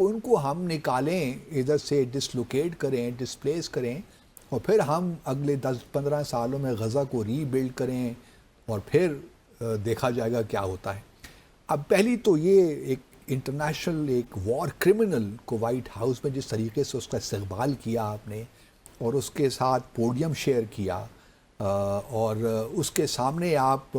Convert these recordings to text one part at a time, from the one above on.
ان کو ہم نکالیں ادھر سے، ڈسلوکیٹ کریں، ڈسپلیس کریں، اور پھر ہم اگلے 10-15 سالوں میں غزہ کو ری بلڈ کریں، اور پھر دیکھا جائے گا کیا ہوتا ہے۔ اب پہلی تو یہ ایک انٹرنیشنل ایک وار کرمنل کو وائٹ ہاؤس میں جس طریقے سے اس کا استقبال کیا آپ نے، اور اس کے ساتھ پوڈیم شیئر کیا، اور اس کے سامنے آپ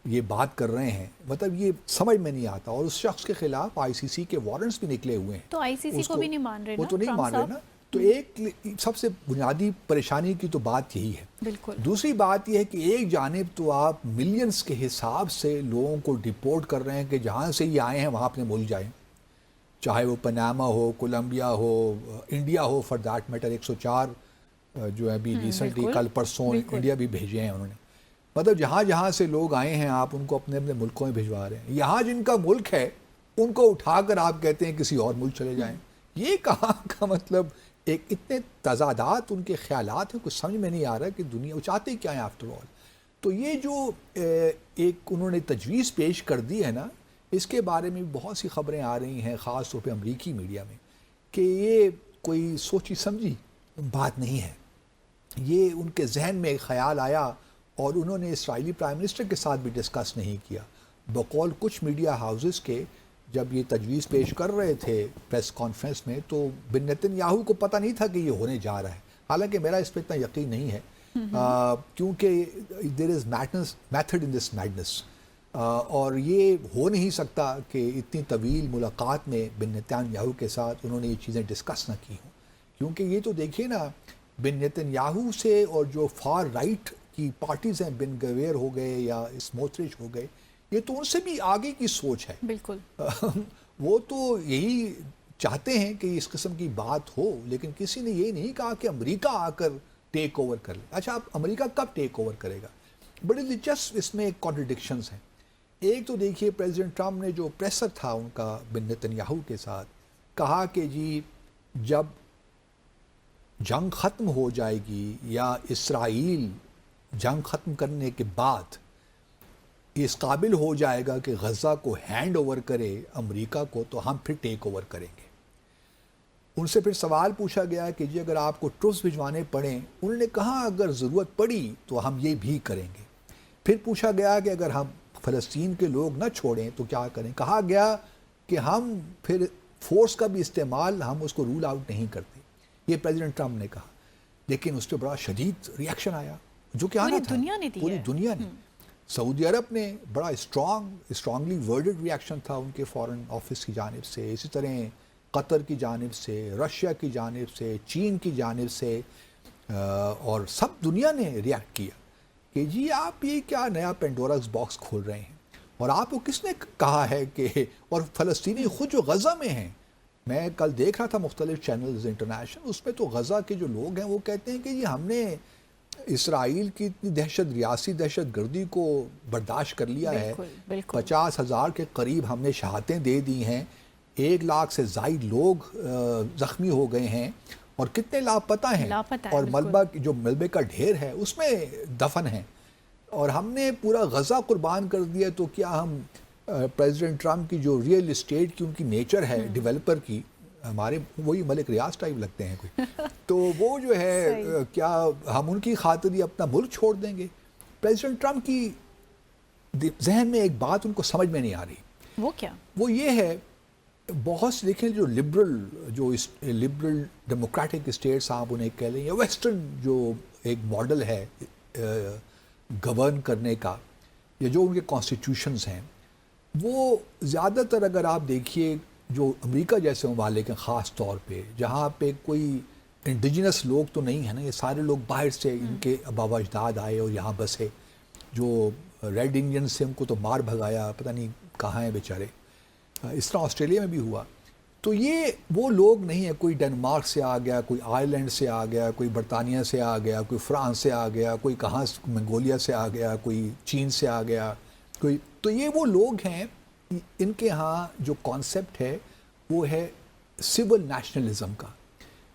یہ بات کر رہے ہیں، مطلب یہ سمجھ میں نہیں آتا۔ اور اس شخص کے خلاف آئی سی سی کے وارنٹس بھی نکلے ہوئے ہیں، تو آئی سی سی کو بھی نہیں مان رہے نا، وہ تو نہیں مان رہے نا۔ تو ایک سب سے بنیادی پریشانی کی تو بات یہی ہے۔ بالکل۔ دوسری بات یہ ہے کہ ایک جانب تو آپ ملینز کے حساب سے لوگوں کو ڈپورٹ کر رہے ہیں کہ جہاں سے یہ آئے ہیں وہاں اپنے ملک جائیں، چاہے وہ پناما ہو، کولمبیا ہو، انڈیا ہو فار دیٹ میٹر۔ 104 جو ہے ابھی ریسنٹلی کل پرسوں انڈیا بھی بھیجے ہیں انہوں نے۔ مطلب جہاں جہاں سے لوگ آئے ہیں آپ ان کو اپنے اپنے ملکوں میں بھجوا رہے ہیں۔ یہاں جن کا ملک ہے ان کو اٹھا کر آپ کہتے ہیں کسی اور ملک چلے جائیں۔ یہ کہاں کا مطلب ایک اتنے تضادات ان کے خیالات ہیں، کچھ سمجھ میں نہیں آ رہا کہ دنیا وہ چاہتے کیا ہیں آفٹر آل۔ تو یہ جو ایک انہوں نے تجویز پیش کر دی ہے نا، اس کے بارے میں بہت سی خبریں آ رہی ہیں خاص طور پہ امریکی میڈیا میں کہ یہ کوئی سوچی سمجھی بات نہیں ہے۔ یہ ان کے ذہن میں ایک خیال آیا اور انہوں نے اسرائیلی پرائم منسٹر کے ساتھ بھی ڈسکس نہیں کیا۔ بقول کچھ میڈیا ہاؤسز کے جب یہ تجویز پیش کر رہے تھے پریس کانفرنس میں تو بن نتن یاہو کو پتہ نہیں تھا کہ یہ ہونے جا رہا ہے، حالانکہ میرا اس پہ اتنا یقین نہیں ہے، کیونکہ دیر is method in this madness, اور یہ ہو نہیں سکتا کہ اتنی طویل ملاقات میں بن نتن یاہو کے ساتھ انہوں نے یہ چیزیں ڈسکس نہ کی ہوں۔ کیونکہ یہ تو دیکھیے نا، بن نتن یاہو سے اور جو فار رائٹ کی پارٹیز ہیں، بن گویر ہو گئے یا اسموترچ ہو گئے، یہ تو ان سے بھی آگے کی سوچ ہے۔ بالکل۔ وہ تو یہی چاہتے ہیں کہ اس قسم کی بات ہو، لیکن کسی نے یہ نہیں کہا کہ امریکہ آ کر ٹیک اوور کر لے۔ اچھا، اب امریکہ کب ٹیک اوور کرے گا؟ بڑے دلچسپ اس میں کانٹرڈکشنز ہیں۔ ایک تو دیکھیے پریزیڈنٹ ٹرمپ نے جو پریسر تھا ان کا بن نتن یاہو کے ساتھ، کہا کہ جی جب جنگ ختم ہو جائے گی یا اسرائیل جنگ ختم کرنے کے بعد اس قابل ہو جائے گا کہ غزہ کو ہینڈ اوور کرے امریکہ کو، تو ہم پھر ٹیک اوور کریں گے۔ ان سے پھر سوال پوچھا گیا کہ جی اگر آپ کو ٹروپس بھجوانے پڑیں، انہوں نے کہا اگر ضرورت پڑی تو ہم یہ بھی کریں گے۔ پھر پوچھا گیا کہ اگر ہم فلسطین کے لوگ نہ چھوڑیں تو کیا کریں؟ کہا گیا کہ ہم پھر فورس کا بھی استعمال ہم اس کو رول آؤٹ نہیں کرتے۔ یہ پریزیڈنٹ ٹرمپ نے کہا، لیکن اس پہ بڑا شدید ریاکشن آیا جو کہ آنا تھا، پوری دنیا نے۔ سعودی عرب نے بڑا اسٹرانگلی ورڈڈ ریاکشن تھا ان کے فارن آفس کی جانب سے، اسی طرح قطر کی جانب سے، رشیا کی جانب سے، چین کی جانب سے، اور سب دنیا نے ریاکٹ کیا کہ جی آپ یہ کیا نیا پینڈوراز باکس کھول رہے ہیں، اور آپ کو کس نے کہا ہے کہ، اور فلسطینی خود جو غزہ میں ہیں، میں کل دیکھ رہا تھا مختلف چینلز انٹرنیشنل، اس میں تو غزہ کے جو لوگ ہیں وہ کہتے ہیں کہ جی ہم نے اسرائیل کی اتنی ریاسی دہشت گردی کو برداشت کر لیا ہے، 50,000 کے قریب ہم نے شہادتیں دے دی ہیں، 1 لاکھ سے زائد لوگ زخمی ہو گئے ہیں، اور کتنے لاپتہ ہیں، اور ملبے کا ڈھیر ہے اس میں دفن ہیں، اور ہم نے پورا غزہ قربان کر دیا۔ تو کیا ہم پریزیڈنٹ ٹرمپ کی جو ریئل اسٹیٹ کی ان کی نیچر ہے ڈیولپر کی، ہمارے وہی ملک ریاض ٹائپ لگتے ہیں کوئی، تو وہ جو ہے کیا ہم ان کی خاطر ہی اپنا ملک چھوڑ دیں گے؟ پریزیڈنٹ ٹرمپ کی ذہن میں ایک بات ان کو سمجھ میں نہیں آ رہی۔ وہ کیا؟ وہ یہ ہے بہت سے دیکھیں جو لبرل ڈیموکریٹک اسٹیٹس آپ انہیں کہہ لیں، یا ویسٹرن جو ایک ماڈل ہے گورن کرنے کا، یا جو ان کے کانسٹیٹیوشنز ہیں، وہ زیادہ تر اگر آپ دیکھیے جو امریکہ جیسے ممالک ہیں خاص طور پہ، جہاں پہ کوئی انڈیجنس لوگ تو نہیں ہیں نا، یہ سارے لوگ باہر سے ان کے آبا و اجداد آئے اور یہاں بسے، جو ریڈ انڈینز سے ان کو تو مار بھگایا، پتہ نہیں کہاں ہیں بیچارے، اس طرح آسٹریلیا میں بھی ہوا۔ تو یہ وہ لوگ نہیں ہیں، کوئی ڈنمارک سے آ گیا، کوئی آئرلینڈ سے آ گیا، کوئی برطانیہ سے آ گیا، کوئی فرانس سے آ گیا، کوئی کہاں منگولیا سے آ گیا، کوئی چین سے آ گیا، کوئی، تو یہ وہ لوگ ہیں، ان کے ہاں جو کانسیپٹ ہے وہ ہے سول نیشنلزم کا،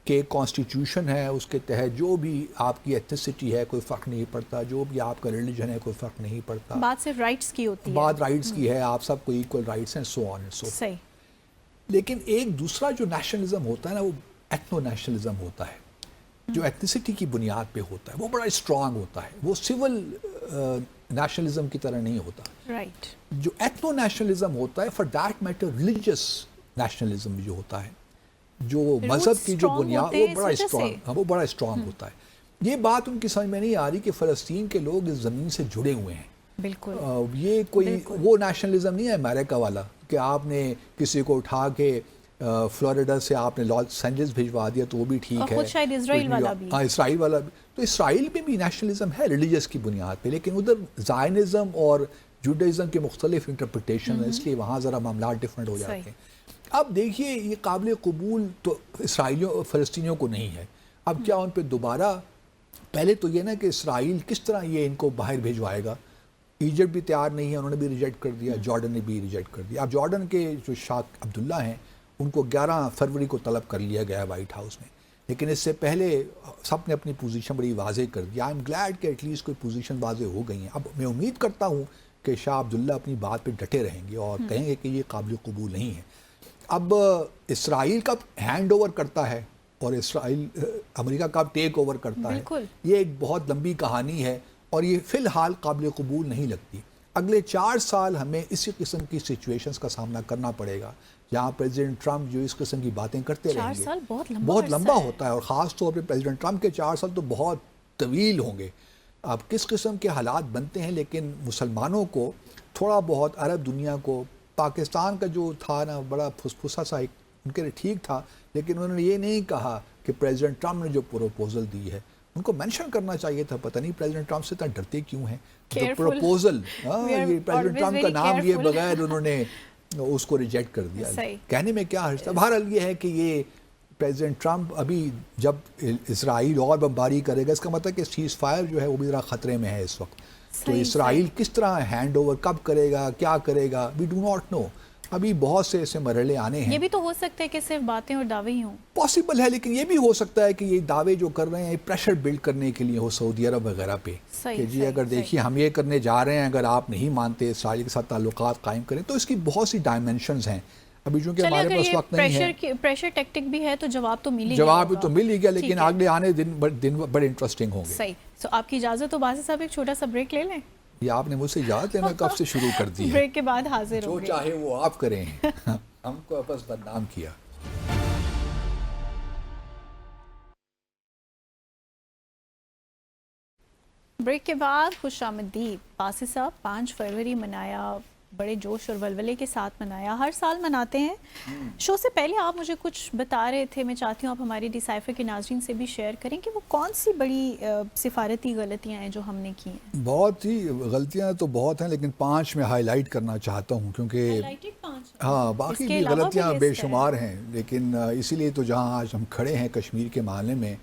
کہ کانسٹیٹیوشن ہے، اس کے تحت جو بھی آپ کی ایتھنسٹی ہے کوئی فرق نہیں پڑتا، جو بھی آپ کا ریلیجن ہے کوئی فرق نہیں پڑتا، بات صرف رائٹس کی ہوتی ہے، بات رائٹس کی ہے، آپ سب کو ایکول رائٹس ہیں، سو آن اینڈ سو۔ صحیح۔ لیکن ایک دوسرا جو نیشنلزم ہوتا ہے نا وہ ایتھنو نیشنلزم ہوتا ہے جو ایتھنیسٹی کی بنیاد پہ ہوتا ہے، وہ بڑا اسٹرانگ ہوتا ہے، وہ سول نیشنلزم کی طرح نہیں ہوتا. رائٹ. جو ایتھنو نیشنلزم ہوتا ہے for that metre religious nationalism جو ہوتا ہے، جو مذہب کی جو بنیاد وہ بڑا اسٹرانگ ہوتا ہے. یہ بات ان کی سمجھ میں نہیں آ رہی کہ فلسطین کے لوگ اس زمین سے جڑے ہوئے ہیں. بالکل. یہ کوئی وہ نیشنلزم نہیں ہے امریکہ والا کہ آپ نے کسی کو اٹھا کے فلوریڈا سے آپ نے لاس اینجلس بھجوا دیا تو وہ بھی ٹھیک ہے. خود شاید اسرائیل والا بھی. ہاں اسرائیل والا بھی. تو اسرائیل میں بھی نیشنلزم ہے ریلیجیس کی بنیاد پہ، لیکن ادھر زائنزم اور جوڈائزم کے مختلف انٹرپریٹیشن ہیں، اس لیے وہاں ذرا معاملات ڈفرینٹ ہو جاتے ہیں. اب دیکھیے یہ قابل قبول تو اسرائیلیوں فلسطینیوں کو نہیں ہے. اب کیا ان پہ دوبارہ پہلے تو یہ نا کہ اسرائیل کس طرح یہ ان کو باہر بھیجوائے گا. ایجپٹ بھی تیار نہیں ہے، انہوں نے بھی ریجیکٹ کر دیا، جارڈن نے بھی ریجیکٹ کر دیا. اب جارڈن کے جو شاہ عبداللہ ہیں ان کو 11 فروری کو طلب کر لیا گیا ہے وائٹ ہاؤس میں، لیکن اس سے پہلے سب نے اپنی پوزیشن بڑی واضح کر دی. آئی ایم گلیڈ کہ ایٹ لیسٹ کوئی پوزیشن واضح ہو گئی ہیں. اب میں امید کرتا ہوں کہ شاہ عبداللہ اپنی بات پہ ڈٹے رہیں گے اور کہیں گے کہ یہ قابل قبول نہیں ہے. اب اسرائیل کب ہینڈ اوور کرتا ہے اور اسرائیل امریکہ کب ٹیک اوور کرتا ہے، یہ ایک بہت لمبی کہانی ہے اور یہ فی الحال قابل قبول نہیں لگتی. اگلے 4 سال ہمیں اسی قسم کی سچویشنز کا سامنا کرنا پڑے گا جہاں پریزیڈنٹ ٹرمپ جو اس قسم کی باتیں کرتے رہیں گے. 4 سال بہت لمبا ہوتا ہے اور خاص طور پہ پریزیڈنٹ ٹرمپ کے 4 سال تو بہت طویل ہوں گے. اب کس قسم کے حالات بنتے ہیں، لیکن مسلمانوں کو تھوڑا بہت، عرب دنیا کو، پاکستان کا جو تھا نا بڑا پھسپھسا سا ان کے لیے ٹھیک تھا، لیکن انہوں نے یہ نہیں کہا کہ پریزیڈنٹ ٹرمپ نے جو پروپوزل دی ہے ان کو مینشن کرنا چاہیے تھا. پتہ نہیں پریزیڈنٹ ٹرمپ سے اتنا ڈرتے کیوں ہیں. تو پروپوزل یہ پریزیڈنٹ ٹرمپ کا نام لیے بغیر انہوں نے اس کو ریجیکٹ کر دیا. کہنے میں کیا حرج تھا. بہرحال یہ ہے کہ یہ پریزیڈنٹ ٹرمپ ابھی جب اسرائیل اور بمباری کرے گا اس کا مطلب کہ سیز فائر جو ہے وہ بھی ذرا خطرے میں ہے اس وقت. تو اسرائیل کس طرح ہینڈ اوور کب کرے گا، کیا کرے گا، وی ڈو ناٹ نو. ابھی بہت سے ایسے مرحلے آنے ہیں. یہ بھی تو ہو سکتا ہے کہ صرف باتیں اور دعوے ہی ہوں. پاسبل ہے، لیکن یہ بھی ہو سکتا ہے کہ یہ دعوے جو کر رہے ہیں پریشر بلڈ کرنے کے لیے ہو سعودی عرب وغیرہ پہ کہ جی اگر دیکھیے ہم یہ کرنے جا رہے ہیں، اگر آپ نہیں مانتے اسرائیل کے ساتھ تعلقات قائم کریں. تو اس کی بہت سی ڈائمینشنز ہیں. ابھی چونکہ ہمارے پاس وقت نہیں ہے، پریشر ٹیکٹک بھی ہے تو جواب تو مل ہی جواب تو مل ہی گیا، لیکن آگے آنے دن بڑے انٹرسٹنگ ہوں گے. صحیح. سو آپ کی اجازت تو باسط صاحب ایک چھوٹا سا بریک لے لیں. یہ آپ نے مجھ سے اجازت لینا کب سے شروع کر دی ہے. بریک کے بعد حاضر ہوں گے. جو چاہے وہ آپ کریں، ہم کو بس بدنام کیا. بریک کے بعد خوش آمدید. باسط صاحب 5 فروری منایا، بڑے جوش اور ولولے کے ساتھ منایا، ہر سال مناتے ہیں. شو سے پہلے آپ مجھے کچھ بتا رہے تھے، میں چاہتی ہوں آپ ہماری ڈیسائفر کے ناظرین سے بھی شیئر کریں کہ وہ کون سی بڑی سفارتی غلطیاں ہیں جو ہم نے کی ہیں. بہت ہی غلطیاں تو بہت ہیں، لیکن 5 میں ہائی لائٹ کرنا چاہتا ہوں کیونکہ ہاں باقی بھی غلطیاں بے شمار ہیں. لیکن اسی لیے تو جہاں آج ہم کھڑے ہیں کشمیر کے معاملے میں،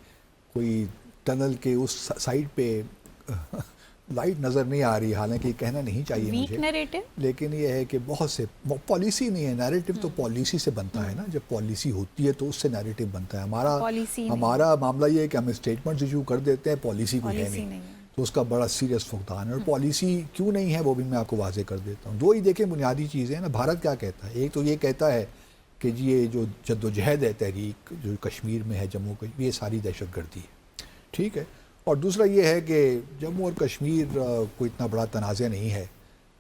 کوئی ٹنل کے اس سائڈ پہ لائٹ نظر نہیں آ رہی، حالانکہ یہ کہنا نہیں چاہیے مجھے، لیکن یہ ہے کہ بہت سے پالیسی نہیں ہے. نیریٹو تو پالیسی سے بنتا ہے نا، جب پالیسی ہوتی ہے تو اس سے نیریٹو بنتا ہے. ہمارا معاملہ یہ ہے کہ ہم اسٹیٹمنٹس ایشو کر دیتے ہیں، پالیسی کوئی ہے نہیں، تو اس کا بڑا سیریس فقدان ہے. اور پالیسی کیوں نہیں ہے وہ بھی میں آپ کو واضح کر دیتا ہوں. 2 ہی دیکھیں بنیادی چیزیں نا. بھارت کیا کہتا ہے؟ ایک تو یہ کہتا ہے کہ جی یہ جو جد و جہد ہے تحریک جو کشمیر میں ہے، جموں کشمیر، یہ ساری دہشت گردی ہے، ٹھیک ہے. اور دوسرا یہ ہے کہ جموں اور کشمیر کوئی اتنا بڑا تنازع نہیں ہے،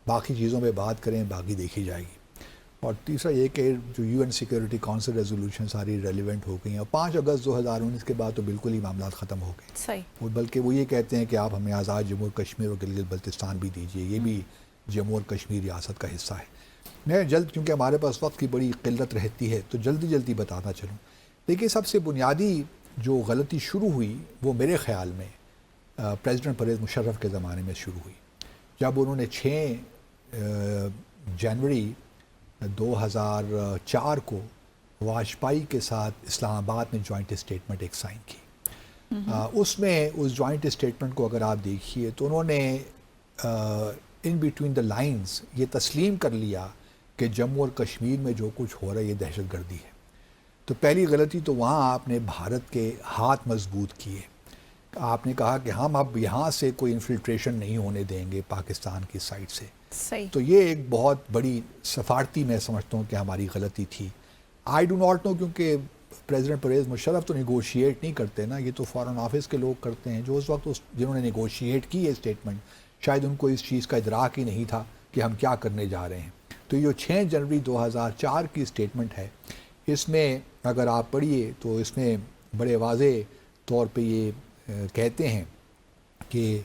باقی چیزوں پہ بات کریں، باقی دیکھی جائے گی. اور تیسرا یہ کہ جو UN سیکیورٹی کونسل ریزولوشن ساری ریلیونٹ ہو گئی ہیں. اور 5 اگست 2019 کے بعد تو بالکل ہی معاملات ختم ہو گئے. صحیح. بلکہ وہ یہ کہتے ہیں کہ آپ ہمیں آزاد جموں اور کشمیر اور گلگت بلتستان بھی دیجیے، یہ بھی جموں اور کشمیر ریاست کا حصہ ہے. میں جلد، کیونکہ ہمارے پاس وقت کی بڑی قلت رہتی ہے، تو جلدی بتانا چلوں. دیکھیے سب سے بنیادی جو غلطی شروع ہوئی وہ میرے خیال میں پریزیڈنٹ پرویز مشرف کے زمانے میں شروع ہوئی، جب انہوں نے 6 جنوری 2004 کو واجپئی کے ساتھ اسلام آباد میں جوائنٹ اسٹیٹمنٹ ایک سائن کی. اس میں اس جوائنٹ اسٹیٹمنٹ کو اگر آپ دیکھیے تو انہوں نے ان بٹوین دا لائنز یہ تسلیم کر لیا کہ جموں اور کشمیر میں جو کچھ ہو رہا ہے یہ دہشت گردی ہے. تو پہلی غلطی تو وہاں آپ نے بھارت کے ہاتھ مضبوط کیے. آپ نے کہا کہ ہم اب یہاں سے کوئی انفلٹریشن نہیں ہونے دیں گے پاکستان کی سائڈ سے. صحیح. تو یہ ایک بہت بڑی سفارتی میں سمجھتا ہوں کہ ہماری غلطی تھی. آئی ڈو ناٹ نو، کیونکہ پریزیڈنٹ پرویز مشرف تو نیگوشیٹ نہیں کرتے نا، یہ تو فارن آفس کے لوگ کرتے ہیں جو اس وقت جنہوں نے نیگوشیٹ کی ہے اسٹیٹمنٹ، شاید ان کو اس چیز کا ادراک ہی نہیں تھا کہ ہم کیا کرنے جا رہے ہیں. تو یہ جو 6 جنوری 2004 کی اسٹیٹمنٹ ہے، اس میں اگر آپ پڑھیے تو اس میں بڑے واضح طور پہ یہ کہتے ہیں کہ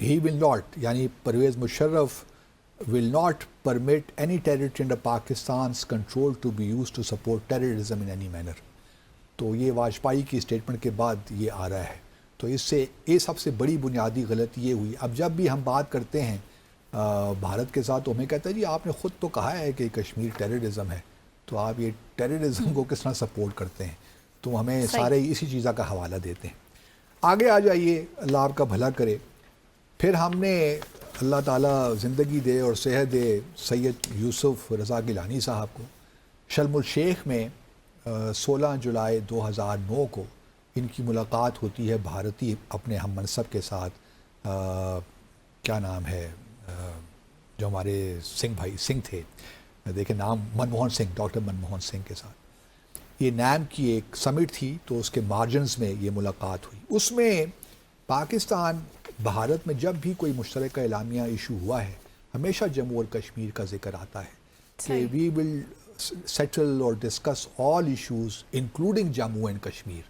ہی ول ناٹ، یعنی Pervez Musharraf will not permit any territory under Pakistan's control to be used to support terrorism in any manner. تو یہ واجپائی کی اسٹیٹمنٹ کے بعد یہ آ رہا ہے. تو اس سے یہ سب سے بڑی بنیادی غلطی یہ ہوئی. اب جب بھی ہم بات کرتے ہیں بھارت کے ساتھ تو ہمیں کہتا ہے جی آپ نے خود تو کہا ہے کہ کشمیر ٹیررزم ہے، تو آپ یہ ٹیررزم کو کس طرح سپورٹ کرتے ہیں؟ تو ہمیں سارے اسی چیزوں کا حوالہ دیتے ہیں. آگے آ جائیے، اللہ آپ کا بھلا کرے. پھر ہم نے اللہ تعالیٰ زندگی دے اور صحت دے سید یوسف رضا گیلانی صاحب کو، شرم الشیخ میں 16 جولائی 2009 کو ان کی ملاقات ہوتی ہے بھارتی اپنے ہم منصب کے ساتھ، کیا نام ہے جو ہمارے سنگھ بھائی سنگھ تھے، دیکھیں نام، منموہن سنگھ، ڈاکٹر منموہن سنگھ کے ساتھ. یہ نیم کی ایک سمٹ تھی، تو اس کے مارجنز میں یہ ملاقات ہوئی. اس میں پاکستان بھارت میں جب بھی کوئی مشترکہ اعلامیہ ایشو ہوا ہے، ہمیشہ جموں اور کشمیر کا ذکر آتا ہے کہ وی ول سیٹل اور discuss all issues including Jammu and Kashmir.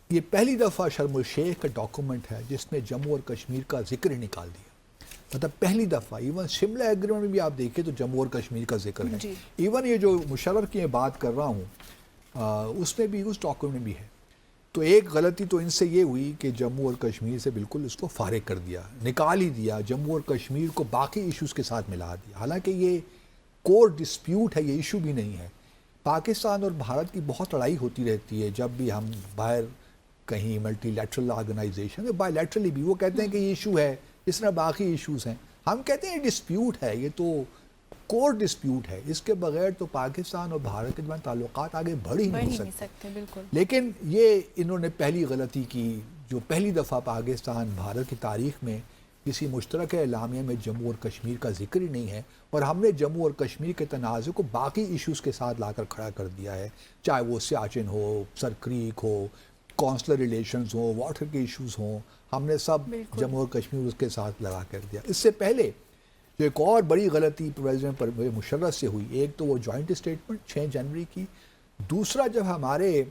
یہ پہلی دفعہ شرم الشیخ کا ڈاکومنٹ ہے جس میں جموں اور کشمیر کا ذکر ہی نکال دیا. مطلب پہلی دفعہ. ایون شملہ ایگریمنٹ میں بھی آپ دیکھیں تو جموں اور کشمیر کا ذکر ہے. ایون یہ جو مشرف کی میں بات کر رہا ہوں اس میں بھی، اس ڈاکومنٹ میں بھی ہے. تو ایک غلطی تو ان سے یہ ہوئی کہ جموں اور کشمیر سے بالکل اس کو فارغ کر دیا، نکال ہی دیا، جموں اور کشمیر کو باقی ایشوز کے ساتھ ملا دیا. حالانکہ یہ کور ڈسپیوٹ ہے، یہ ایشو بھی نہیں ہے. پاکستان اور بھارت کی بہت لڑائی ہوتی رہتی ہے جب بھی ہم باہر کہیں multilateral organization, bilaterally بھی وہ کہتے ہیں کہ یہ ایشو ہے، اس طرح باقی ایشوز ہیں. ہم کہتے ہیں یہ ڈسپیوٹ ہے، یہ تو کور ڈسپیوٹ ہے، اس کے بغیر تو پاکستان اور بھارت کے درمیان تعلقات آگے بڑھ ہی نہیں سکتے. بالکل. لیکن یہ انہوں نے پہلی غلطی کی، جو پہلی دفعہ پاکستان بھارت کی تاریخ میں کسی مشترکہ اعلامیہ میں جموں اور کشمیر کا ذکر ہی نہیں ہے، اور ہم نے جموں اور کشمیر کے تنازع کو باقی ایشوز کے ساتھ لا کر کھڑا کر دیا ہے، چاہے وہ سیاچن ہو، سر کریک ہو، کونسلر ریلیشنز ہوں، واٹر کے ایشوز ہوں، ہم نے سب جموں اور کشمیر اس کے ساتھ لگا کر دیا. اس سے پہلے جو ایک اور بڑی غلطی پریزیڈنٹ پرویز مشرف سے ہوئی، ایک تو وہ جوائنٹ اسٹیٹمنٹ 6 جنوری کی، دوسرا جب ہمارے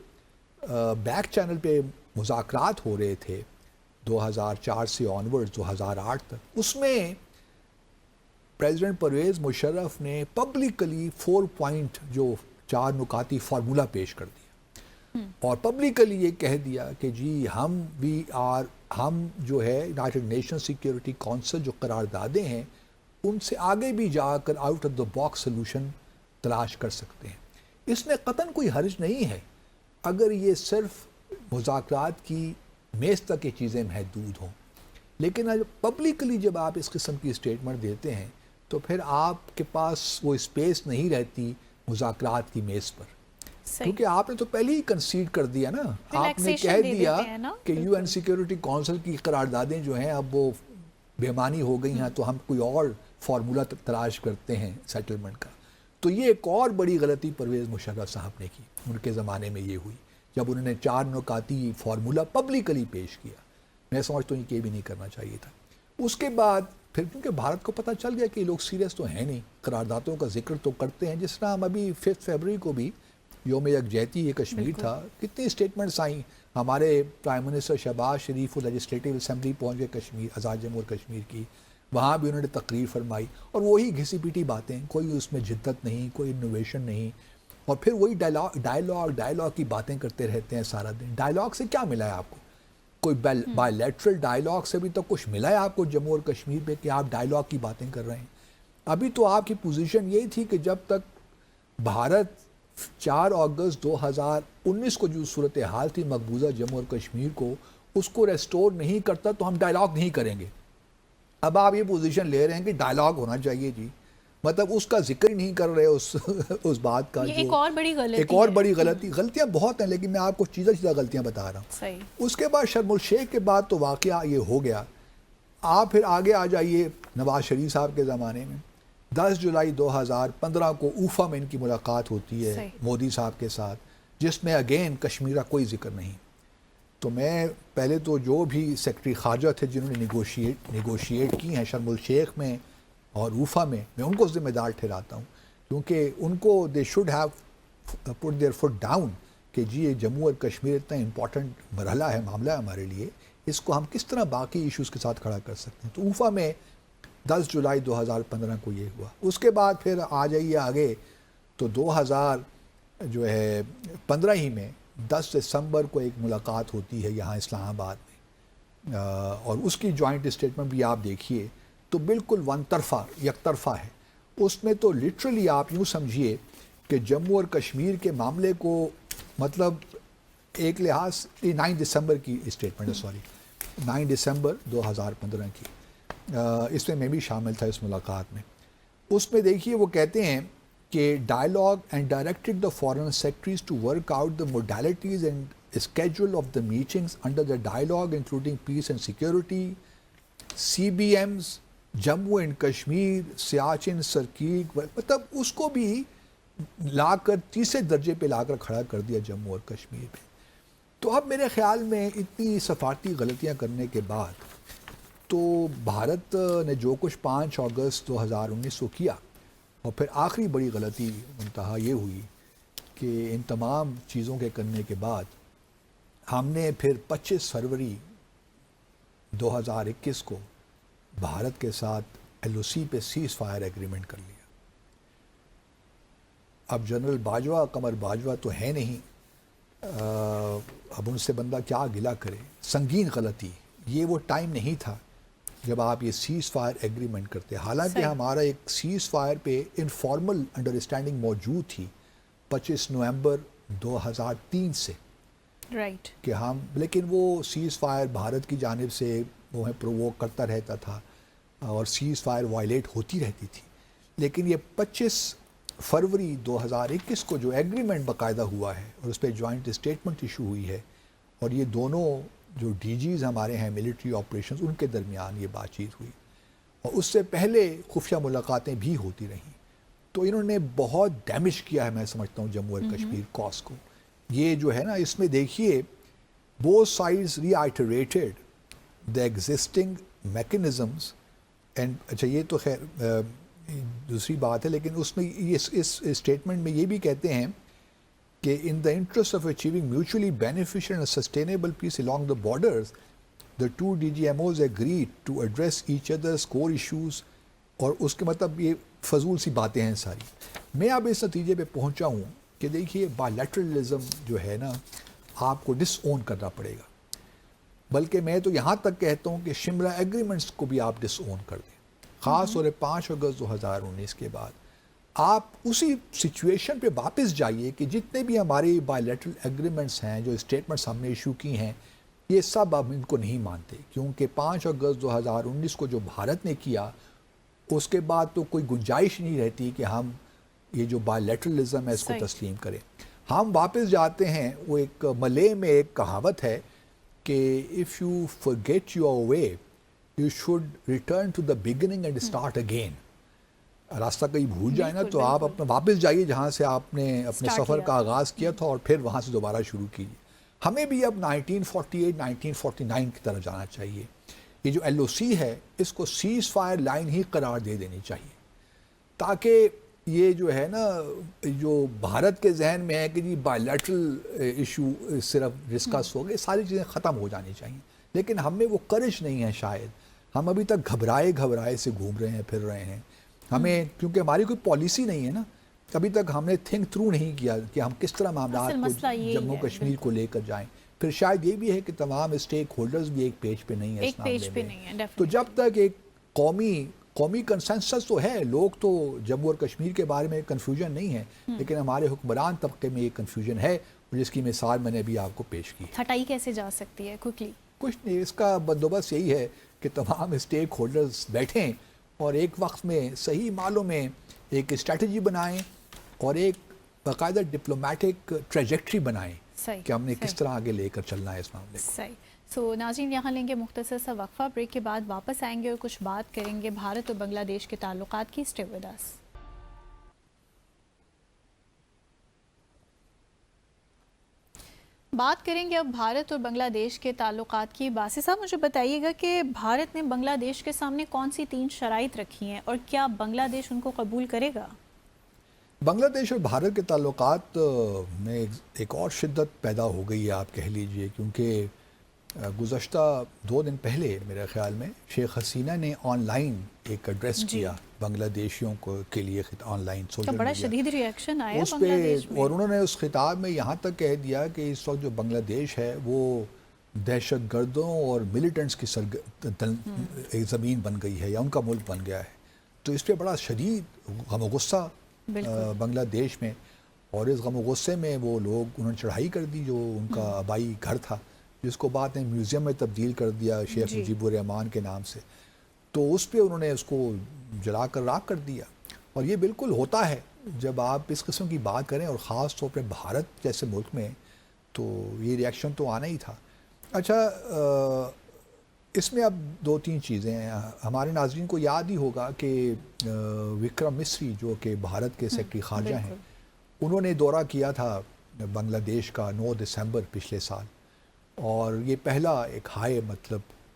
بیک چینل پہ مذاکرات ہو رہے تھے 2004 سے آنورڈ 2008 تک، اس میں پریزیڈنٹ پرویز مشرف نے پبلکلی 4 پوائنٹ جو 4 نکاتی فارمولہ پیش کر دیا، اور پبلکلی یہ کہہ دیا کہ جی ہم جو ہے یونائٹڈ نیشن سیکیورٹی کونسل جو قراردادیں ہیں ان سے آگے بھی جا کر out of the box solution تلاش کر سکتے ہیں. اس میں قطعاً کوئی حرج نہیں ہے اگر یہ صرف مذاکرات کی میز تک یہ چیزیں محدود ہوں، لیکن پبلکلی جب آپ اس قسم کی اسٹیٹمنٹ دیتے ہیں تو پھر آپ کے پاس وہ اسپیس نہیں رہتی مذاکرات کی میز پر، کیونکہ آپ نے تو پہلے ہی کنسیڈ کر دیا نا. آپ نے کہہ دیا کہ یو این سیکیورٹی کونسل کی قراردادیں جو ہیں اب وہ بے معنی ہو گئی ہیں، تو ہم کوئی اور فارمولہ تلاش کرتے ہیں سیٹلمنٹ کا. تو یہ ایک اور بڑی غلطی پرویز مشرف صاحب نے کی. ان کے زمانے میں یہ ہوئی جب انہوں نے 4 نکاتی فارمولہ پبلکلی پیش کیا. میں سمجھتا ہوں کہ یہ بھی نہیں کرنا چاہیے تھا. اس کے بعد پھر کیونکہ بھارت کو پتہ چل گیا کہ یہ لوگ سیریس تو ہیں نہیں، قراردادوں کا ذکر تو کرتے ہیں، جس طرح ہم ابھی 5 فروری کو بھی یوم یکجہتی یہ کشمیر تھا، کتنی اسٹیٹمنٹس آئیں. ہمارے پرائم منسٹر شہباز شریف وہ لیجسلیٹو اسمبلی پہنچ گئے کشمیر، آزاد جموں اور کشمیر کی، وہاں بھی انہوں نے تقریر فرمائی، اور وہی گھسی پیٹی باتیں، کوئی اس میں جدت نہیں، کوئی انوویشن نہیں، اور پھر وہی ڈائلاگ کی باتیں کرتے رہتے ہیں سارا دن. ڈائلاگ سے کیا ملا ہے آپ کو؟ کوئی بائی لیٹرل ڈائلاگ سے بھی تو کچھ ملا ہے آپ کو جموں اور کشمیر پہ کہ آپ ڈائلاگ کی باتیں کر رہے ہیں؟ ابھی تو آپ کی پوزیشن یہی تھی کہ جب تک بھارت 4 اگست 2019 کو جو صورتحال تھی مقبوضہ جموں اور کشمیر کو، اس کو ریسٹور نہیں کرتا تو ہم ڈائلاگ نہیں کریں گے. اب آپ یہ پوزیشن لے رہے ہیں کہ ڈائلاگ ہونا چاہیے جی، مطلب اس کا ذکر ہی نہیں کر رہے اس بات کا. ایک اور بڑی غلطی، ایک اور بڑی غلطی، غلطیاں بہت ہیں لیکن میں آپ کو چیزیں غلطیاں بتا رہا ہوں. صحیح. اس کے بعد شرم الشیخ کے بعد تو واقعہ یہ ہو گیا. آپ پھر آگے آ جائیے نواز شریف صاحب کے زمانے میں. 10 جولائی 2015 کو اوفا میں ان کی ملاقات ہوتی ہے صحیح۔ مودی صاحب کے ساتھ، جس میں اگین کشمیر کا کوئی ذکر نہیں۔ تو میں پہلے تو جو بھی سیکرٹری خارجہ تھے جنہوں نے نیگوشیٹ کی ہیں شرم الشیخ میں اور اوفا میں ان کو ذمہ دار ٹھہراتا ہوں، کیونکہ ان کو they should have put their foot down کہ جی یہ جموں اور کشمیر اتنا امپورٹنٹ مرحلہ ہے، معاملہ ہے ہمارے لیے، اس کو ہم کس طرح باقی ایشوز کے ساتھ کھڑا کر سکتے ہیں۔ تو اوفا میں 10 جولائی 2015 کو یہ ہوا۔ اس کے بعد پھر آ جائیے آگے تو 2015 ہی میں 10 دسمبر کو ایک ملاقات ہوتی ہے یہاں اسلام آباد میں، اور اس کی جوائنٹ اسٹیٹمنٹ بھی آپ دیکھیے تو بالکل یک طرفہ ہے۔ اس میں تو لٹرلی آپ یوں سمجھیے کہ جموں اور کشمیر کے معاملے کو مطلب ایک لحاظ 9 دسمبر کی اسٹیٹمنٹ ہے، سوری 9 دسمبر 2015 کی، اس میں بھی شامل تھا اس ملاقات میں۔ اس میں دیکھیے وہ کہتے ہیں کہ dialogue and directed the foreign secretaries to work out the modalities and schedule of the meetings under the dialogue including peace and security, CBMs, Jammu and Kashmir, Siachen Sir Creek, مطلب اس کو بھی لا کر تیسرے درجے پہ لا کر کھڑا کر دیا جموں اور کشمیر پہ۔ تو اب میرے خیال میں اتنی سفارتی غلطیاں کرنے کے بعد تو بھارت نے جو کچھ 5 اگست 2019 کو کیا، اور پھر آخری بڑی غلطی منتہا یہ ہوئی کہ ان تمام چیزوں کے کرنے کے بعد ہم نے پھر 25 فروری 2021 کو بھارت کے ساتھ ایل او سی پہ سیز فائر ایگریمنٹ کر لیا۔ اب جنرل باجوہ قمر باجوہ تو ہے نہیں، اب ان سے بندہ کیا گلہ کرے، سنگین غلطی، یہ وہ ٹائم نہیں تھا جب آپ یہ سیز فائر ایگریمنٹ کرتے، حالانکہ ہمارا ایک سیز فائر پہ انفارمل انڈرسٹینڈنگ موجود تھی 25 نومبر 2003 سے، رائٹ، کہ ہم، لیکن وہ سیز فائر بھارت کی جانب سے وہ ہے پرووک کرتا رہتا تھا اور سیز فائر وائلیٹ ہوتی رہتی تھی۔ لیکن یہ 25 فروری 2021 کو جو ایگریمنٹ باقاعدہ ہوا ہے اور اس پہ جوائنٹ اسٹیٹمنٹ ایشو ہوئی ہے، اور یہ دونوں جو ڈی جیز ہمارے ہیں ملٹری آپریشنز، ان کے درمیان یہ بات چیت ہوئی، اور اس سے پہلے خفیہ ملاقاتیں بھی ہوتی رہیں، تو انہوں نے بہت ڈیمیج کیا ہے میں سمجھتا ہوں جموں اور کشمیر کاز کو۔ یہ جو ہے نا اس میں دیکھیے both sides reiterated the existing mechanisms and اچھا یہ تو خیر دوسری بات ہے، لیکن اس میں اس اسٹیٹمنٹ میں یہ بھی کہتے ہیں کہ in the interest of achieving mutually beneficial and sustainable peace along the borders, the two DGMOs agreed to address each other's core issues، اور اس کے مطلب یہ فضول سی باتیں ہیں ساری۔ میں اب اس نتیجے پہ پہنچا ہوں کہ دیکھیے بائیلیٹرلزم جو ہے نا آپ کو ڈس اون کرنا پڑے گا، بلکہ میں تو یہاں تک کہتا ہوں کہ شملہ ایگریمنٹس کو بھی آپ ڈس اون کر دیں، خاص طور 5 اگست 2019 کے بعد آپ اسی سچویشن پہ واپس جائیے کہ جتنے بھی ہمارے بائیلیٹرل ایگریمنٹس ہیں، جو اسٹیٹمنٹس ہم نے ایشو کی ہیں، یہ سب اب ان کو نہیں مانتے، کیونکہ 5 اگست 2019 کو جو بھارت نے کیا اس کے بعد تو کوئی گنجائش نہیں رہتی کہ ہم یہ جو بائیلیٹرلزم ہے اس کو تسلیم کریں۔ ہم واپس جاتے ہیں، وہ ایک ملے میں ایک کہاوت ہے کہ if you forget your way you should return to the beginning and start again۔ راستہ کہیں بھول جائے نا تو آپ اپنا واپس جائیے جہاں سے آپ نے اپنے سفر کا آغاز کیا تھا، اور پھر وہاں سے دوبارہ شروع کیجیے۔ ہمیں بھی اب 1948 1949 کی طرف جانا چاہیے۔ یہ جو ایل او سی ہے اس کو سیز فائر لائن ہی قرار دے دینی چاہیے، تاکہ یہ جو ہے نا جو بھارت کے ذہن میں ہے کہ جی بائیلیٹرل ایشو صرف ڈسکس ہو گئے، ساری چیزیں ختم ہو جانی چاہیے، لیکن ہم میں وہ کرش نہیں ہے، شاید ہم ابھی تک گھبرائے سے گھوم رہے ہیں، پھر رہے ہیں، ہمیں کیونکہ ہماری کوئی پالیسی نہیں ہے نا، ابھی تک ہم نے تھنک تھرو نہیں کیا کہ ہم کس طرح معاملات کو جموں کشمیر کو لے کر جائیں۔ پھر شاید یہ بھی ہے کہ تمام اسٹیک ہولڈرز بھی ایک پیج پہ نہیں ہیں اس معاملے میں، تو جب تک ایک قومی کنسنسس تو ہے، لوگ تو جموں اور کشمیر کے بارے میں کنفیوژن نہیں ہے، لیکن ہمارے حکمران طبقے میں یہ کنفیوژن ہے، جس کی مثال میں نے بھی آپ کو پیش کی۔ ہٹائی کیسے جا سکتی ہے کوئکلی؟ کچھ نہیں، اس کا بندوبست یہی ہے کہ تمام اسٹیک ہولڈرز بیٹھیں اور ایک وقت میں صحیح معنوں میں ایک اسٹریٹجی بنائیں اور ایک باقاعدہ ڈپلومیٹک ٹریجیکٹری بنائیں کہ ہم نے کس طرح آگے لے کر چلنا ہے اس معاملے کو۔ ناظرین یہاں لیں گے مختصر سا وقفہ، بریک کے بعد واپس آئیں گے اور کچھ بات کریں گے بھارت اور بنگلہ دیش کے تعلقات کی. Stay with us. بات کریں گے اب بھارت اور بنگلہ دیش کے تعلقات کی. باسی صاحب مجھے بتائیے گا کہ بھارت نے بنگلہ دیش کے سامنے کون سی 3 شرائط رکھی ہیں اور کیا بنگلہ دیش ان کو قبول کرے گا؟ بنگلہ دیش اور بھارت کے تعلقات میں ایک اور شدت پیدا ہو گئی ہے آپ کہہ لیجئے، کیونکہ گزشتہ 2 دن پہلے میرے خیال میں شیخ حسینہ نے آن لائن ایک ایڈریس کیا بنگلہ دیشیوں کے لیے آن لائن سوشل بڑا میڈیا شدید ریئیکشن آیا اس بنگلہ پہ، دیش میں، اور انہوں نے اس خطاب میں یہاں تک کہہ دیا کہ اس وقت جو بنگلہ دیش ہے وہ دہشت گردوں اور ملیٹنٹس کی ایک زمین بن گئی ہے یا ان کا ملک بن گیا ہے. تو اس پہ بڑا شدید غم و غصہ بنگلہ دیش میں، اور اس غم و غصے میں وہ لوگ انہوں نے چڑھائی کر دی جو ان کا آبائی گھر تھا، جس کو بعد نے میوزیم میں تبدیل کر دیا شیخ مجیب الرحمان کے نام سے. تو اس پہ انہوں نے اس کو جلا کر راکھ کر دیا. اور یہ بالکل ہوتا ہے جب آپ اس قسم کی بات کریں، اور خاص طور پہ بھارت جیسے ملک میں، تو یہ ریئیکشن تو آنا ہی تھا. اچھا، اس میں اب 2-3 چیزیں ہیں. ہمارے ناظرین کو یاد ہی ہوگا کہ وکرم مسری جو کہ بھارت کے سیکرٹری خارجہ ہیں، انہوں نے دورہ کیا تھا بنگلہ دیش کا 9 دسمبر پچھلے سال، اور یہ پہلا ایک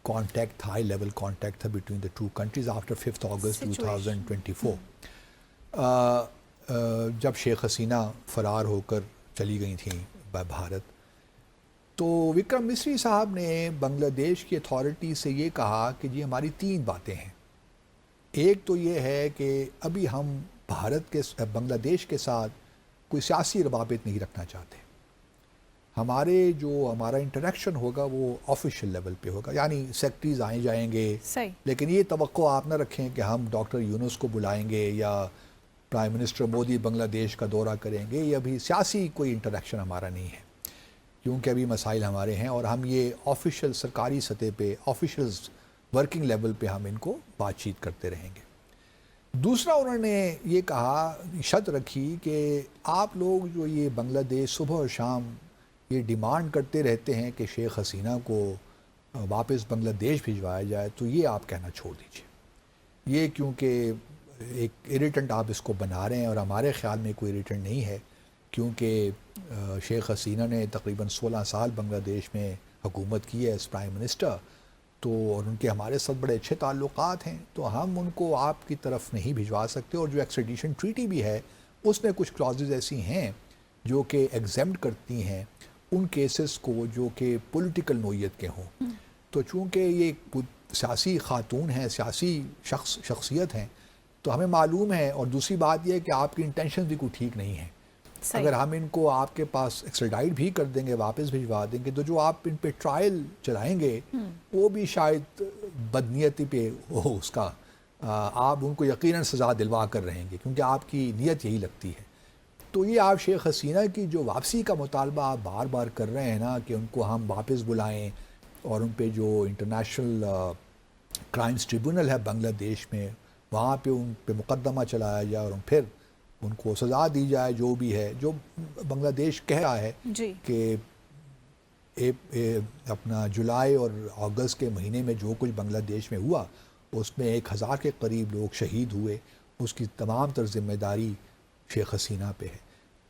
کانٹیکٹ، ہائی لیول کانٹیکٹ تھا بٹوین دا 2 کنٹریز آفٹر 5 اگست 2024، جب شیخ حسینہ فرار ہو کر چلی گئی تھیں بھارت. تو وکرم مسری صاحب نے بنگلہ دیش کی اتھارٹی سے یہ کہا کہ جی ہماری 3 باتیں ہیں. ایک تو یہ ہے کہ ابھی ہم بنگلہ دیش کے ساتھ کوئی سیاسی روابط نہیں رکھنا چاہتے. ہمارا انٹریکشن ہوگا وہ آفیشیل لیول پہ ہوگا، یعنی سیکرٹریز آئیں جائیں گے، لیکن یہ توقع آپ نہ رکھیں کہ ہم ڈاکٹر یونس کو بلائیں گے یا پرائم منسٹر مودی بنگلہ دیش کا دورہ کریں گے. یہ ابھی سیاسی کوئی انٹریکشن ہمارا نہیں ہے، کیونکہ ابھی مسائل ہمارے ہیں، اور ہم یہ آفیشیل سرکاری سطح پہ، آفیشیل ورکنگ لیول پہ ہم ان کو بات چیت کرتے رہیں گے. دوسرا انہوں نے یہ کہا، شرط رکھی کہ آپ لوگ جو یہ بنگلہ دیش صبح اور شام یہ ڈیمانڈ کرتے رہتے ہیں کہ شیخ حسینہ کو واپس بنگلہ دیش بھجوایا جائے، تو یہ آپ کہنا چھوڑ دیجیے. یہ کیونکہ ایک اریٹنٹ آپ اس کو بنا رہے ہیں، اور ہمارے خیال میں کوئی اریٹنٹ نہیں ہے، کیونکہ شیخ حسینہ نے تقریباً 16 سال بنگلہ دیش میں حکومت کی ہے ایز پرائم منسٹر، تو اور ان کے ہمارے ساتھ بڑے اچھے تعلقات ہیں، تو ہم ان کو آپ کی طرف نہیں بھجوا سکتے. اور جو ایکسٹریڈیشن ٹریٹی بھی ہے اس میں کچھ کلازز ایسی ہیں جو کہ ایگزیمپٹ کرتی ہیں ان کیسز کو جو کہ پولیٹیکل نوعیت کے ہوں. تو چونکہ یہ سیاسی خاتون ہیں، سیاسی شخصیت ہیں، تو ہمیں معلوم ہے. اور دوسری بات یہ ہے کہ آپ کی انٹینشن بھی کوئی ٹھیک نہیں ہے. اگر ہم ان کو آپ کے پاس ایکسٹراڈائٹ بھی کر دیں گے، واپس بھجوا دیں گے، تو جو آپ ان پہ ٹرائل چلائیں گے وہ بھی شاید بدنیتی پہ ہو، اس کا آپ ان کو یقیناً سزا دلوا کر رہیں گے، کیونکہ آپ کی نیت یہی لگتی ہے. تو یہ آپ شیخ حسینہ کی جو واپسی کا مطالبہ آپ بار بار کر رہے ہیں نا، کہ ان کو ہم واپس بلائیں، اور ان پہ جو انٹرنیشنل کرائمز ٹریبونل ہے بنگلہ دیش میں، وہاں پہ ان پہ مقدمہ چلایا جائے اور پھر ان کو سزا دی جائے، جو بھی ہے، جو بنگلہ دیش کہہ رہا ہے کہ اپنا جولائی اور اگست کے مہینے میں جو کچھ بنگلہ دیش میں ہوا، اس میں 1000 کے قریب لوگ شہید ہوئے، اس کی تمام تر ذمہ داری شیخ حسینہ پہ ہے.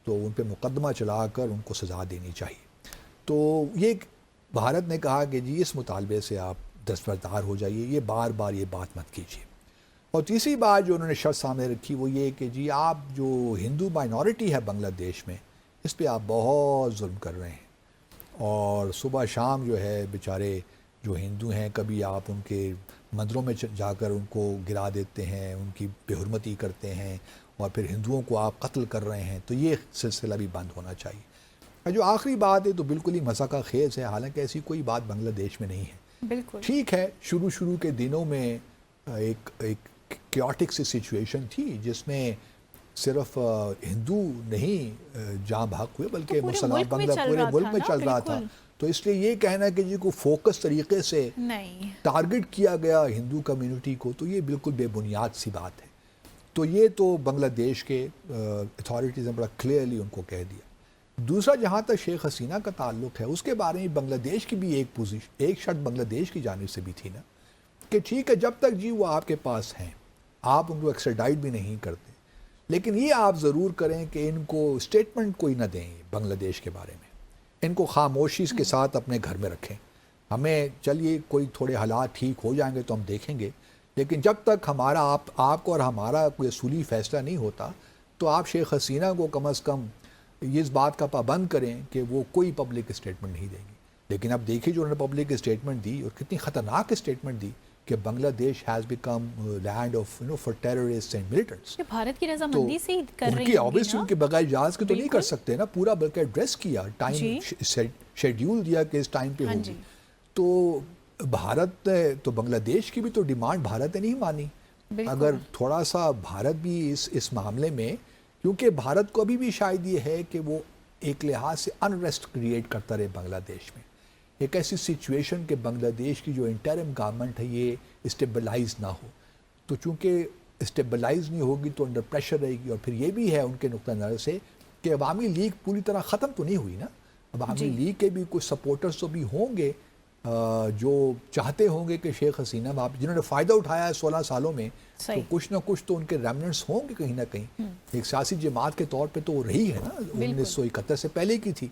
تو ان پہ مقدمہ چلا کر ان کو سزا دینی چاہیے. تو یہ بھارت نے کہا کہ جی اس مطالبے سے آپ دستبردار ہو جائیے، یہ بار بار یہ بات مت کیجیے. اور تیسری بات جو انہوں نے شرط سامنے رکھی وہ یہ کہ جی آپ جو ہندو مائنورٹی ہے بنگلہ دیش میں، اس پہ آپ بہت ظلم کر رہے ہیں، اور صبح شام جو ہے بیچارے جو ہندو ہیں، کبھی آپ ان کے مندروں میں جا کر ان کو گرا دیتے ہیں، ان کی بے حرمتی کرتے ہیں، اور پھر ہندوؤں کو آپ قتل کر رہے ہیں. تو یہ سلسلہ بھی بند ہونا چاہیے. جو آخری بات ہے تو بالکل ہی مذاق خیز ہے، حالانکہ ایسی کوئی بات بنگلہ دیش میں نہیں ہے. بالکل ٹھیک ہے، شروع کے دنوں میں ایک کیوٹک سی سچویشن تھی جس میں صرف ہندو نہیں جاں بحق ہوئے، بلکہ مسلمان بنگلہ پورے ملک میں چل رہا تھا. تو اس لیے یہ کہنا کہ جی کو فوکس طریقے سے ٹارگٹ کیا گیا ہندو کمیونٹی کو، تو یہ بالکل بے بنیاد سی بات ہے. تو یہ تو بنگلہ دیش کے اتھارٹیز نے بڑا کلیئرلی ان کو کہہ دیا. دوسرا جہاں تک شیخ حسینہ کا تعلق ہے اس کے بارے میں بنگلہ دیش کی بھی ایک شرط بنگلہ دیش کی جانب سے بھی تھی نا کہ ٹھیک ہے جب تک جی وہ آپ کے پاس ہیں آپ ان کو ایکسٹراڈائٹ بھی نہیں کرتے لیکن یہ آپ ضرور کریں کہ ان کو اسٹیٹمنٹ کوئی نہ دیں بنگلہ دیش کے بارے میں, ان کو خاموشی کے ساتھ اپنے گھر میں رکھیں. ہمیں چلیے کوئی تھوڑے حالات ٹھیک ہو جائیں گے تو ہم دیکھیں گے, لیکن جب تک ہمارا آپ کو اور ہمارا کوئی اصولی فیصلہ نہیں ہوتا تو آپ شیخ حسینہ کو کم از کم اس بات کا پابند کریں کہ وہ کوئی پبلک اسٹیٹمنٹ نہیں دیں گی. لیکن اب دیکھیے جو انہوں نے پبلک اسٹیٹمنٹ دی اور کتنی خطرناک اسٹیٹمنٹ دی کہ Bangladesh has become land of for terrorist and militants. یہ بھارت کی رضامندی سے ہی کر رہی ہیں obviously ان کے بغیر اجازت کے تو نہیں کر سکتے نا, پورا بلکہ ایڈریس کیا, ٹائم شیڈیول دیا کہ اس ٹائم پہ ہوگی. تو بھارت تو بنگلہ دیش کی بھی تو ڈیمانڈ بھارت نے نہیں مانی. اگر تھوڑا سا بھارت بھی اس معاملے میں, کیونکہ بھارت کو ابھی بھی شاید یہ ہے کہ وہ ایک لحاظ سے انریسٹ کریٹ کرتا رہے بنگلہ دیش میں, ایک ایسی سچویشن کہ بنگلہ دیش کی جو انٹرم گورنمنٹ ہے یہ اسٹیبلائز نہ ہو. تو چونکہ اسٹیبلائز نہیں ہوگی تو انڈر پریشر رہے گی. اور پھر یہ بھی ہے ان کے نقطہ نظر سے کہ عوامی لیگ پوری طرح ختم تو نہیں ہوئی نا, عوامی لیگ کے بھی کچھ سپورٹرز تو بھی ہوں گے جو چاہتے ہوں گے کہ شیخ حسینہ جنہوں نے فائدہ اٹھایا ہے 16 سالوں میں, تو کچھ نہ کچھ تو ان کے ریمننٹس ہوں گے کہیں نہ کہیں. ایک سیاسی جماعت کے طور پہ تو وہ رہی ہے نا 1971 سے پہلے کی تھی.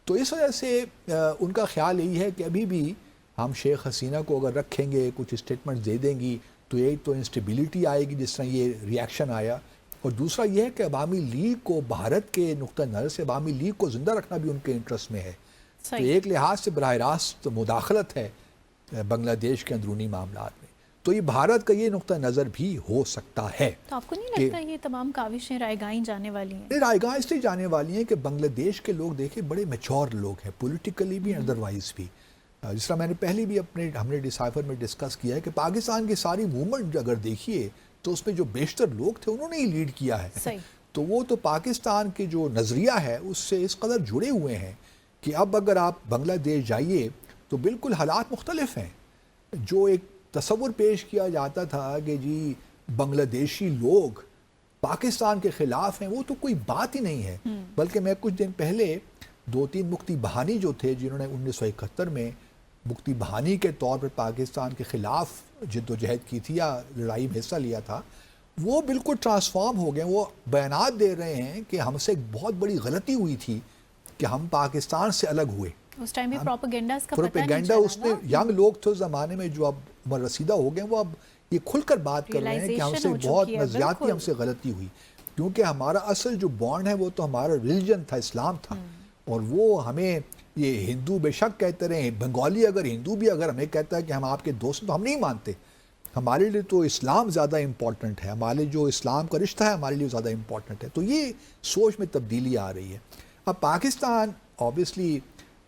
تو اس وجہ سے ان کا خیال یہی ہے کہ ابھی بھی ہم شیخ حسینہ کو اگر رکھیں گے, کچھ اسٹیٹمنٹ دے دیں گی تو ایک تو انسٹیبلٹی آئے گی جس طرح یہ ریاکشن آیا, اور دوسرا یہ ہے کہ عوامی لیگ کو بھارت کے نقطہ نظر سے عوامی لیگ کو زندہ رکھنا بھی ان کے انٹرسٹ میں ہے. تو ایک لحاظ سے براہ راست مداخلت ہے بنگلہ دیش کے اندرونی معاملات میں. تو یہ بھارت کا یہ نقطہ نظر بھی ہو سکتا ہے. تو آپ کو نہیں لگتا یہ تمام کاوشیں رائے گاہیں جانے والی ہیں؟ رائے گاہیں اس لیے جانے والی ہیں کہ بنگلہ دیش کے لوگ دیکھیں بڑے میچور لوگ ہیں, پولیٹیکلی بھی ادروائز بھی. جس طرح میں نے پہلے بھی ہم نے ڈیسائفر میں ڈسکس کیا ہے کہ پاکستان کی ساری موومنٹ اگر دیکھیے تو اس میں جو بیشتر لوگ تھے انہوں نے ہی لیڈ کیا ہے. تو وہ تو پاکستان کے جو نظریہ ہے اس سے اس قدر جڑے ہوئے ہیں کہ اب اگر آپ بنگلہ دیش جائیے تو بالکل حالات مختلف ہیں. جو ایک تصور پیش کیا جاتا تھا کہ جی بنگلہ دیشی لوگ پاکستان کے خلاف ہیں, وہ تو کوئی بات ہی نہیں ہے. بلکہ میں کچھ دن پہلے 2-3 مفتی بہانی جو تھے جنہوں نے 1971 میں مفتی بہانی کے طور پر پاکستان کے خلاف جد و جہد کی تھی یا لڑائی میں حصہ لیا تھا, وہ بالکل ٹرانسفارم ہو گئے. وہ بیانات دے رہے ہیں کہ ہم سے ایک بہت بڑی غلطی ہوئی تھی کہ ہم پاکستان سے الگ ہوئے. اس ٹائم بھی پروپیگنڈا کا پروپیگنڈا اس میں ینگ لوگ تھے اس زمانے میں جو اب عمر رسیدہ ہو گئے, وہ اب یہ کھل کر بات کر رہے ہیں کہ ہم سے بہت نظریاتی ہم سے غلطی ہوئی, کیونکہ ہمارا اصل جو بانڈ ہے وہ تو ہمارا ریلیجن تھا, اسلام تھا. اور وہ ہمیں یہ ہندو بے شک کہتے رہے, بنگالی اگر ہندو بھی اگر ہمیں کہتا ہے کہ ہم آپ کے دوست ہیں تو ہم نہیں مانتے. ہمارے لیے تو اسلام زیادہ امپورٹنٹ ہے, ہمارے جو اسلام کا رشتہ ہے ہمارے لیے زیادہ امپورٹنٹ ہے. تو یہ سوچ میں تبدیلی آ رہی ہے. اب پاکستان اوبیسلی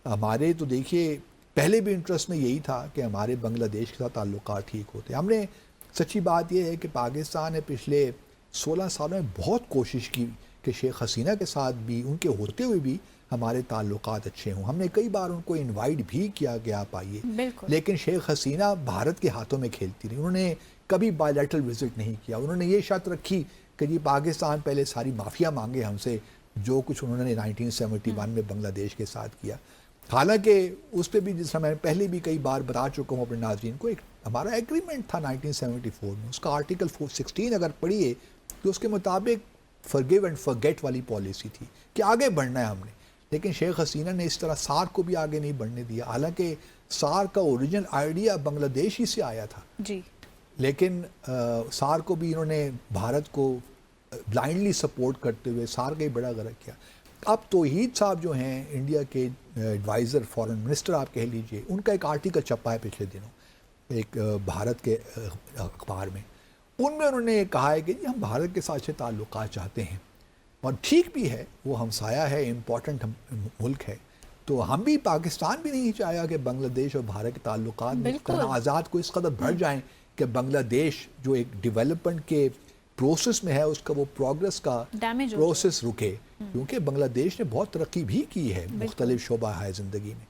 ہمارے تو دیکھیے پہلے بھی انٹرسٹ میں یہی تھا کہ ہمارے بنگلہ دیش کے ساتھ تعلقات ٹھیک ہوتے. ہم نے سچی بات یہ ہے کہ پاکستان نے پچھلے 16 سالوں میں بہت کوشش کی کہ شیخ حسینہ کے ساتھ بھی ان کے ہوتے ہوئے بھی ہمارے تعلقات اچھے ہوں. ہم نے کئی بار ان کو انوائٹ بھی کیا کہ آپ آئیے, لیکن شیخ حسینہ بھارت کے ہاتھوں میں کھیلتی رہی. انہوں نے کبھی بائی لیٹرل وزٹ نہیں کیا. انہوں نے یہ شرط رکھی کہ جی پاکستان پہلے ساری معافیا مانگے ہم سے جو کچھ انہوں نے 1971 میں بنگلہ دیش کے ساتھ کیا. حالانکہ اس پہ بھی جس طرح میں پہلے بھی کئی بار بتا چکا ہوں اپنے ناظرین کو, ایک ہمارا ایگریمنٹ تھا 1974 میں, اس کا آرٹیکل 16 اگر پڑھیے تو اس کے مطابق فرگیو اینڈ فرگیٹ والی پالیسی تھی کہ آگے بڑھنا ہے ہم نے. لیکن شیخ حسینہ نے اس طرح سارک کو بھی آگے نہیں بڑھنے دیا, حالانکہ سارک کا اوریجنل آئیڈیا بنگلہ دیش ہی سے آیا تھا جی. لیکن سارک کو بھی انہوں نے بھارت کو بلائنڈلی سپورٹ کرتے ہوئے سارک کا ہی بڑا غرق کیا. اب توحید صاحب جو ہیں انڈیا کے ایڈوائزر فارن منسٹر آپ کہہ لیجئے, ان کا ایک آرٹیکل چھپا ہے پچھلے دنوں ایک بھارت کے اخبار میں. ان میں انہوں نے کہا ہے کہ جی ہم بھارت کے ساتھ اچھے تعلقات چاہتے ہیں, اور ٹھیک بھی ہے, وہ ہمسایہ ہے, امپورٹنٹ ملک ہے. تو ہم بھی پاکستان بھی نہیں چاہیا کہ بنگلہ دیش اور بھارت کے تعلقات میں تنازعات کو اس قدر بڑھ جائیں کہ بنگلہ دیش جو ایک ڈیولپمنٹ کے پروسیس میں ہے اس کا وہ پروگرس کا پروسیس رکے, کیونکہ بنگلہ دیش نے بہت ترقی بھی کی ہے مختلف شعبہ ہے زندگی میں.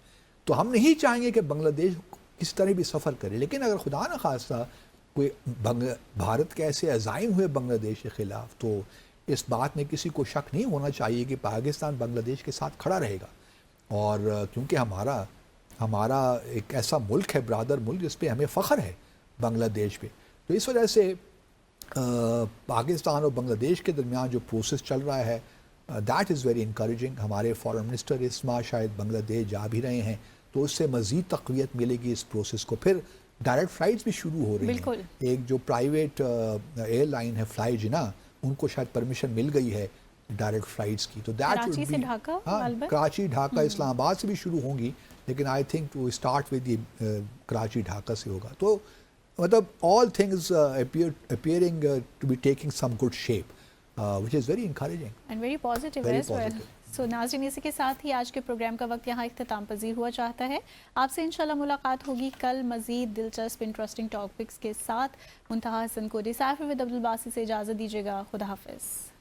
تو ہم نہیں چاہیں گے کہ بنگلہ دیش کس طرح بھی سفر کرے. لیکن اگر خدا نہ خواستہ کوئی بھارت کے ایسے عزائم ہوئے بنگلہ دیش کے خلاف, تو اس بات میں کسی کو شک نہیں ہونا چاہیے کہ پاکستان بنگلہ دیش کے ساتھ کھڑا رہے گا، اور کیونکہ ہمارا ایک ایسا ملک ہے، برادر ملک، جس پہ ہمیں فخر ہے بنگلہ دیش پہ. تو اس وجہ سے پاکستان اور بنگلہ دیش کے درمیان جو پروسیس چل رہا ہے دیٹ از ویری انکریجنگ. ہمارے فارن منسٹر اس ماہ شاید بنگلہ دیش جا بھی رہے ہیں، تو اس سے مزید تقویت ملے گی اس پروسیس کو. پھر ڈائریکٹ فلائٹس بھی شروع ہو رہی بالکل. ہیں. ایک جو پرائیویٹ ایئر لائن ہے فلائی جنا، ان کو شاید پرمیشن مل گئی ہے ڈائریکٹ فلائٹس کی. تو دیٹ کراچی سے ڈھاکہ، غالباً کراچی ڈھاکہ اسلام آباد سے بھی شروع ہوں گی، لیکن I think to start with the Karachi Dhaka سے ہوگا. تو مطلب all things appearing to be taking some good shape, which is very encouraging. And very positive Very as well. positive. So ناظرین، اسی کے ساتھ ہی آج کے پروگرام کا وقت یہاں اختتام پذیر ہوا چاہتا ہے. آپ سے انشاءاللہ ملاقات ہوگی کل مزید دلچسپ انٹرسٹنگ ٹاپکس کے ساتھ. منتہا حسن کو ڈیسائفر ود عبدالباسط سے اجازت دیجیے گا. خدا حافظ.